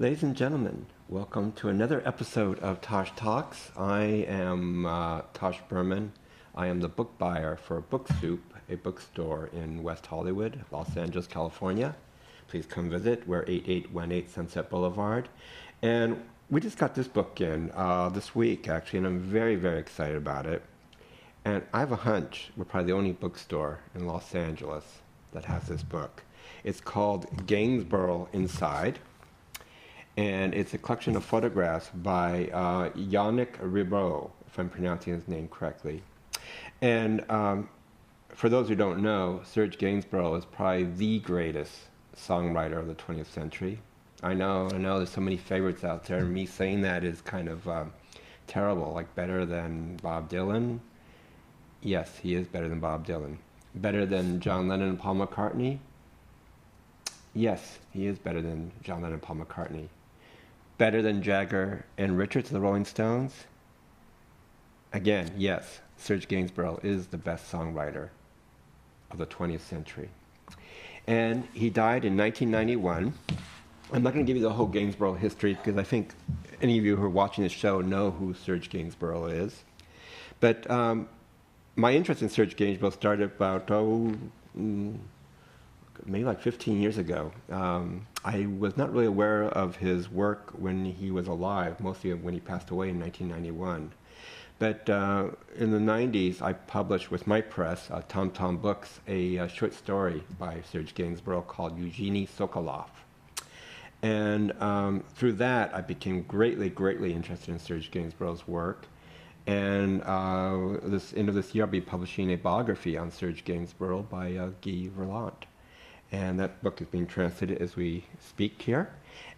Ladies and gentlemen, welcome to another episode of Tosh Talks. I am Tosh Berman. I am the book buyer for Book Soup, a bookstore in West Hollywood, Los Angeles, California. Please come visit. We're 8818 Sunset Boulevard. And we just got this book in this week, actually, and I'm very, very excited about it. And I have a hunch we're probably the only bookstore in Los Angeles that has this book. It's called Gainsborough Inside. And it's a collection of photographs by YANNICK RIBEAUT, if I'm pronouncing his name correctly. And for those who don't know, Serge Gainsborough is probably the greatest songwriter of the 20th century. I know there's so many favorites out there, and me saying that is kind of terrible, like better than Bob Dylan. Yes, he is better than Bob Dylan. Better than John Lennon and Paul McCartney? Yes, he is better than John Lennon and Paul McCartney. Better than Jagger and Richards of the Rolling Stones? Again, yes, Serge Gainsborough is the best songwriter of the 20th century. And he died in 1991. I'm not going to give you the whole Gainsborough history because I think any of you who are watching this show know who Serge Gainsborough is. But my interest in Serge Gainsborough started about, maybe like 15 years ago. I was not really aware of his work when he was alive, mostly when he passed away in 1991. But in the 90s, I published with my press, Tom Tom Books, a short story by Serge Gainsborough called Eugenie Sokolov. And through that, I became greatly, greatly interested in Serge Gainsborough's work. And this end of this year, I'll be publishing a biography on Serge Gainsborough by Guy Verlant. And that book is being translated as we speak here.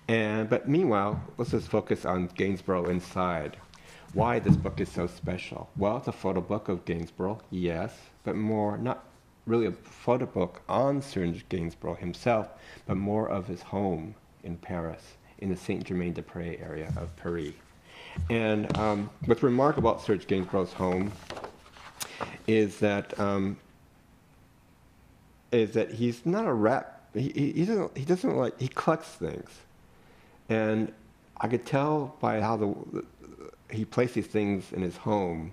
But meanwhile, let's just focus on Gainsborough Inside. Why this book is so special? Well, it's a photo book of Gainsborough, yes, but more, not really a photo book on Serge Gainsborough himself, but more of his home in Paris, in the Saint-Germain-des-Prés area of Paris. And what's remarkable about Serge Gainsborough's home is that he's not a rap. He doesn't like, he collects things, and I could tell by how he placed these things in his home.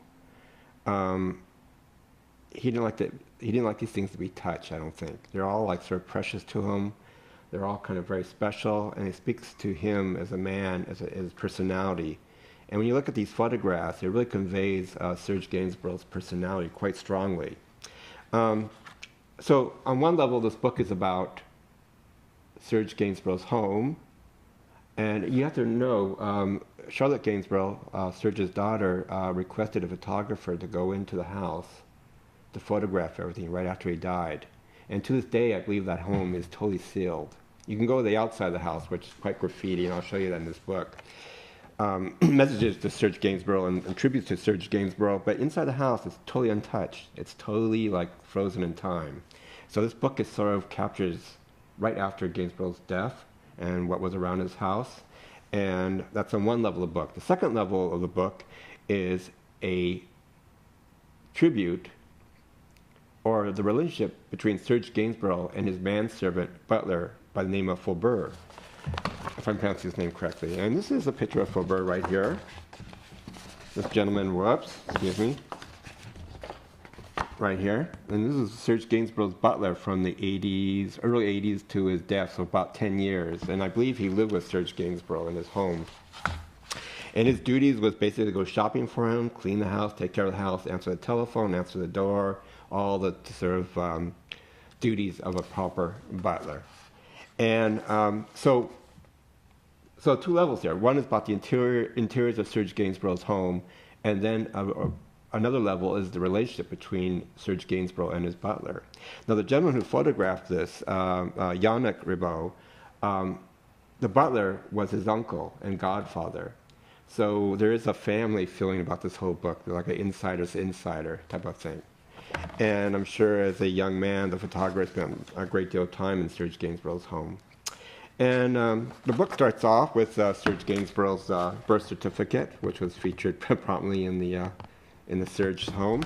He didn't like these things to be touched. I don't think they're all like sort of precious to him. They're all kind of very special, and it speaks to him as a man, as his personality. And when you look at these photographs, it really conveys Serge Gainsborough's personality quite strongly. So on one level, this book is about Serge Gainsborough's home. And you have to know, Charlotte Gainsborough, Serge's daughter, requested a photographer to go into the house to photograph everything right after he died. And to this day, I believe that home is totally sealed. You can go to the outside of the house, which is quite graffiti, and I'll show you that in this book. Messages to Serge Gainsborough and tributes to Serge Gainsborough, but inside the house it's totally untouched. It's totally like frozen in time. So this book is sort of captures right after Gainsborough's death and what was around his house, and that's on one level of the book. The second level of the book is a tribute, or the relationship between Serge Gainsborough and his manservant butler by the name of Faubert, if I'm pronouncing his name correctly. And this is a picture of Faubert right here. This gentleman, excuse me, right here. And this is Serge Gainsborough's butler from the 80s, early 80s to his death, so about 10 years. And I believe he lived with Serge Gainsborough in his home. And his duties was basically to go shopping for him, clean the house, take care of the house, answer the telephone, answer the door, all the sort of duties of a proper butler. And so two levels there. One is about the interiors of Serge Gainsborough's home, and then another level is the relationship between Serge Gainsborough and his butler. Now, the gentleman who photographed this, YANNICK RIBEAUT, the butler was his uncle and godfather. So there is a family feeling about this whole book, like an insider's insider type of thing. And I'm sure as a young man, the photographer spent a great deal of time in Serge Gainsborough's home. And the book starts off with Serge Gainsborough's birth certificate, which was featured prominently in the Serge home.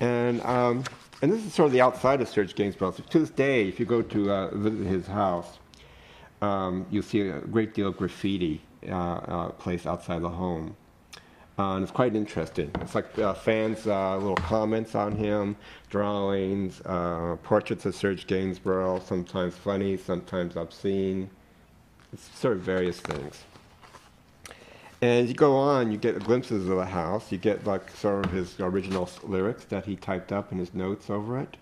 And this is sort of the outside of Serge Gainsborough. So to this day, if you go to visit his house, you'll see a great deal of graffiti placed outside the home. And it's quite interesting. It's like fans' little comments on him, drawings, portraits of Serge Gainsborough, sometimes funny, sometimes obscene. It's sort of various things. And as you go on, you get glimpses of the house. You get like sort of his original lyrics that he typed up in his notes over it.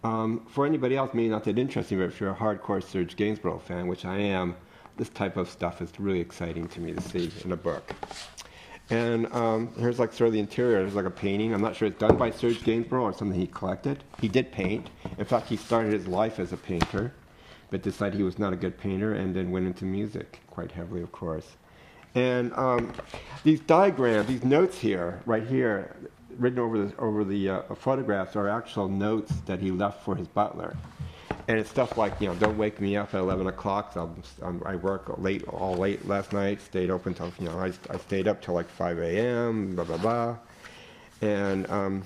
For anybody else, maybe not that interesting, but if you're a hardcore Serge Gainsborough fan, which I am, this type of stuff is really exciting to me to see in a book. And here's like sort of the interior. There's like a painting. I'm not sure it's done by Serge Gainsborough or something he collected. He did paint. In fact, he started his life as a painter, but decided he was not a good painter and then went into music quite heavily, of course. And these diagrams, these notes here, right here, written over the photographs are actual notes that he left for his butler. And it's stuff like, don't wake me up at 11 o'clock. I work all late last night, stayed open till, I stayed up till like 5 a.m., blah, blah, blah. And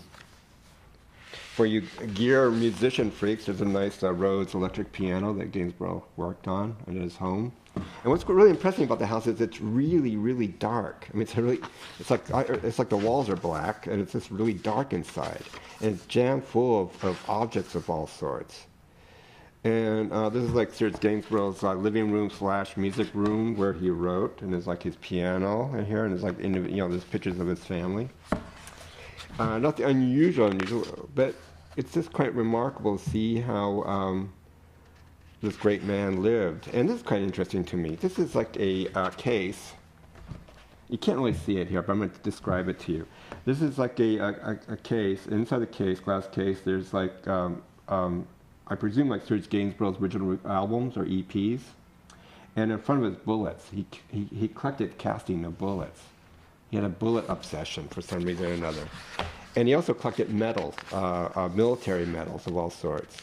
for you gear musician freaks, there's a nice Rhodes electric piano that Gainsborough worked on in his home. And what's really impressive about the house is it's really, really dark. I mean, it's like the walls are black, and it's just really dark inside. And it's jammed full of objects of all sorts. And this is like Serge Gainsborough's living room / music room where he wrote, and there's like his piano in here, and there's like there's pictures of his family. Nothing unusual, but it's just quite remarkable to see how this great man lived. And this is quite interesting to me. This is like a case. You can't really see it here, but I'm going to describe it to you. This is like a case. Inside the case, glass case, there's like I presume like Serge Gainsborough's original albums or EPs. And in front of his bullets, he collected casting of bullets. He had a bullet obsession for some reason or another. And he also collected medals, military medals of all sorts.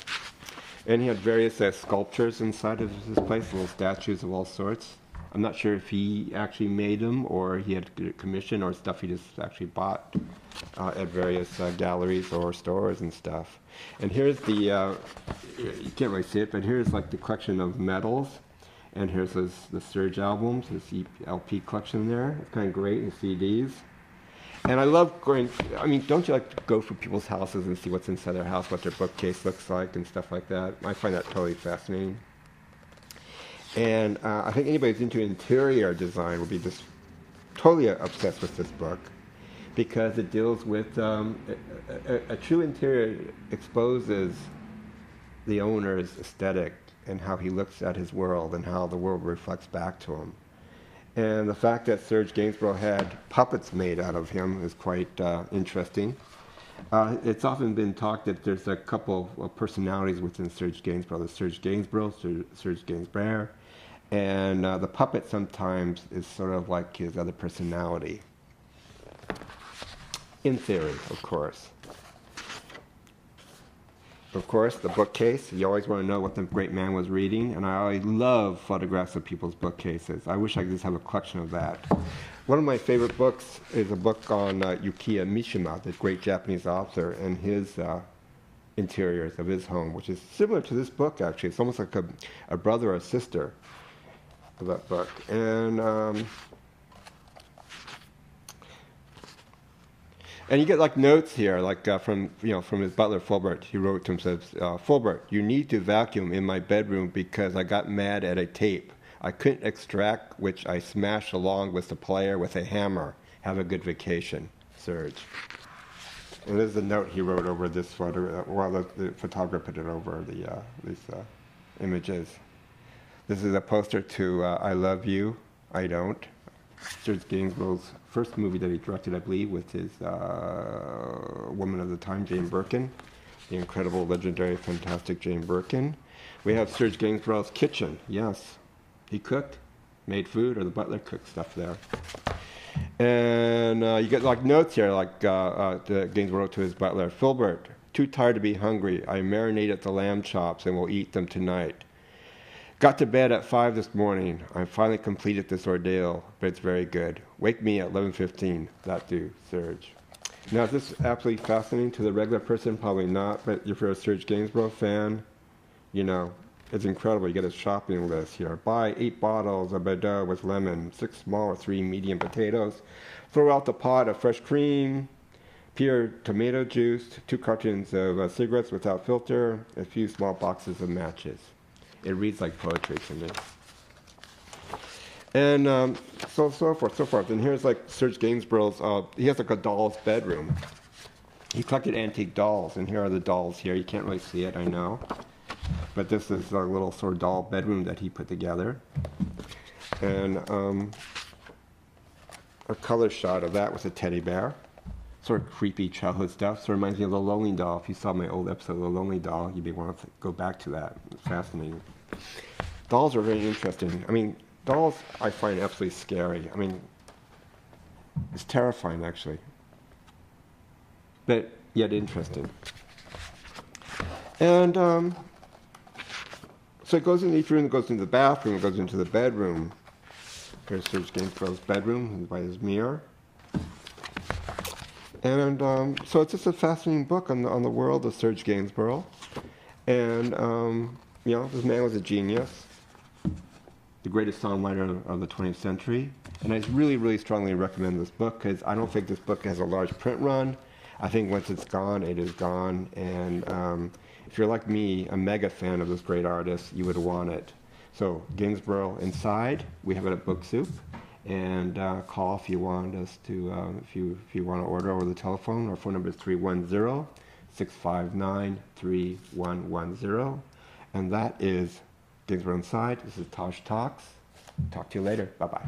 And he had various sculptures inside of his place, little statues of all sorts. I'm not sure if he actually made them or he had commission or stuff he just actually bought at various galleries or stores and stuff. And here's the, you can't really see it, but here's like the collection of medals. And here's the Serge albums, his LP collection there. It's kind of great, his CDs. And I love going, I mean, don't you like to go through people's houses and see what's inside their house, what their bookcase looks like and stuff like that? I find that totally fascinating. And I think anybody who's into interior design will be just totally obsessed with this book because it deals with, a true interior exposes the owner's aesthetic and how he looks at his world and how the world reflects back to him. And the fact that Serge Gainsborough had puppets made out of him is quite interesting. It's often been talked that there's a couple of personalities within Serge Gainsborough. There's Serge Gainsborough, Serge Gainsbourg, and the puppet sometimes is sort of like his other personality. In theory, of course. Of course, the bookcase, you always want to know what the great man was reading, and I love photographs of people's bookcases. I wish I could just have a collection of that. One of my favorite books is a book on Yukiya Mishima, the great Japanese author, and his interiors of his home, which is similar to this book, actually. It's almost like a brother or sister of that book. And you get like notes here, like from his butler Fulbert. He wrote to him, says, "Fulbert, you need to vacuum in my bedroom because I got mad at a tape I couldn't extract, which I smashed along with the player with a hammer. Have a good vacation, Serge." And this is a note he wrote over this photo while the photographer put it over these images. This is a poster to "I Love You, I Don't." Serge Gainsborough's first movie that he directed, I believe, with his woman of the time, Jane Birkin, the incredible, legendary, fantastic Jane Birkin. We have Serge Gainsborough's kitchen. Yes, he cooked, made food, or the butler cooked stuff there. And you get like notes here, like Gainsborough wrote to his butler, "Fulbert, too tired to be hungry. I marinated the lamb chops and will eat them tonight. Got to bed at 5 this morning. I finally completed this ordeal, but it's very good. Wake me at 11:15. That do, Serge." Now, is this absolutely fascinating to the regular person? Probably not, but if you're a Serge Gainsborough fan, It's incredible. You get a shopping list here. Buy 8 bottles of Bordeaux with lemon, 6 small or 3 medium potatoes. Throw out the pot of fresh cream, pure tomato juice, 2 cartons of cigarettes without filter, a few small boxes of matches. It reads like poetry to me. And so forth. And here's like Serge Gainsborough's, he has like a doll's bedroom. He collected antique dolls, and here are the dolls here. You can't really see it, I know. But this is a little sort of doll bedroom that he put together. And a color shot of that with a teddy bear. Sort of creepy childhood stuff. So it reminds me of The Lonely Doll. If you saw my old episode of The Lonely Doll, you may want to go back to that. It's fascinating. Dolls are very interesting. I mean, dolls I find absolutely scary. I mean, it's terrifying actually. But yet interesting. And so it goes in each room, it goes into the bathroom, it goes into the bedroom. Here's Serge Gainsborough's bedroom by his mirror. And so it's just a fascinating book on the world of Serge Gainsborough. And, you know, this man was a genius, the greatest songwriter of the 20th century. And I really, really strongly recommend this book because I don't think this book has a large print run. I think once it's gone, it is gone. And if you're like me, a mega fan of this great artist, you would want it. So Gainsborough Inside, we have it at Book Soup. And call if you want us to, if you want to order over the telephone. Our phone number is 310-659-3110. And that is Gainsborough Inside. This is Tosh Talks. Talk to you later. Bye-bye.